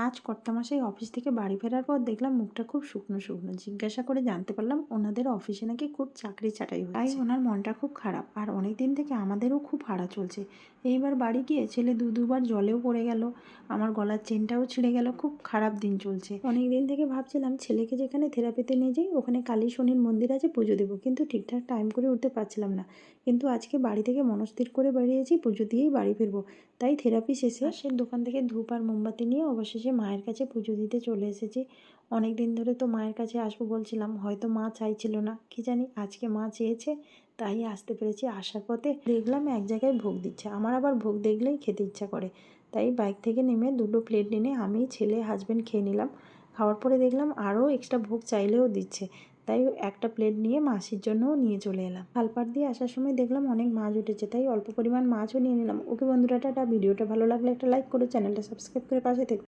আজ কর্তামশাই অফিস থেকে বাড়ি ফেরার পর দেখলাম মুখটা খুব শুকনো শুকনো। জিজ্ঞাসা করে জানতে পারলাম ওনাদের অফিসে নাকি খুব চাকরি ছাঁটাই হচ্ছে। তাই ওনার মনটা খুব খারাপ, আর অনেক দিন থেকে আমাদেরও খুব হারা চলছে। এইবার বাড়ি গিয়ে ছেলে দুবার জলেও পড়ে গেল, আমার গলার চেনটাও ছিঁড়ে গেল। খুব খারাপ দিন চলছে। অনেক দিন থেকে ভাবছিলাম ছেলেকে যেখানে থেরাপিতে নিয়ে যাই ওখানে কালী শনির মন্দির আছে, পুজো দেবো, কিন্তু ঠিকঠাক টাইম করে উঠতে পারছিলাম না। কিন্তু আজকে বাড়ি থেকে মনস্থির করে বেরিয়েছি পুজো দিয়েই বাড়ি ফিরবো। তাই থেরাপি শেষে পাশের দোকান থেকে ধূপ আর মোমবাতি নিয়ে অবশেষে মায়ের কাছে পুজো দিতে চলে এসেছি। অনেক দিন ধরে তো মায়ের কাছে আসবো বলছিলাম, হয়তো মা চাইছিল না, কি জানি আজকে মা চেয়েছে তাই আসতে পেরেছি। আসার পথে দেখলাম এক জায়গায় ভোগ দিচ্ছে, আমার আবার ভোগ দেখলেই খেতে ইচ্ছা করে। তাই বাইক থেকে নেমে দুটো প্লেট নিয়ে আমি, ছেলে, হাজব্যান্ড খেয়ে নিলাম। খাওয়ার পরে দেখলাম আরও এক্সট্রা ভোগ চাইলেও দিচ্ছে, তাই একটা প্লেট নিয়ে মাসির জন্যও নিয়ে চলে এলাম। খালপাড় দিয়ে আসার সময় দেখলাম অনেক মাছ উঠেছে, তাই অল্প পরিমাণ মাছও নিয়ে নিলাম। ওকে বন্ধুরা, টাটা। ভিডিওটা ভালো লাগলে একটা লাইক করো, চ্যানেলটা সাবস্ক্রাইব করে পাশে থেকো।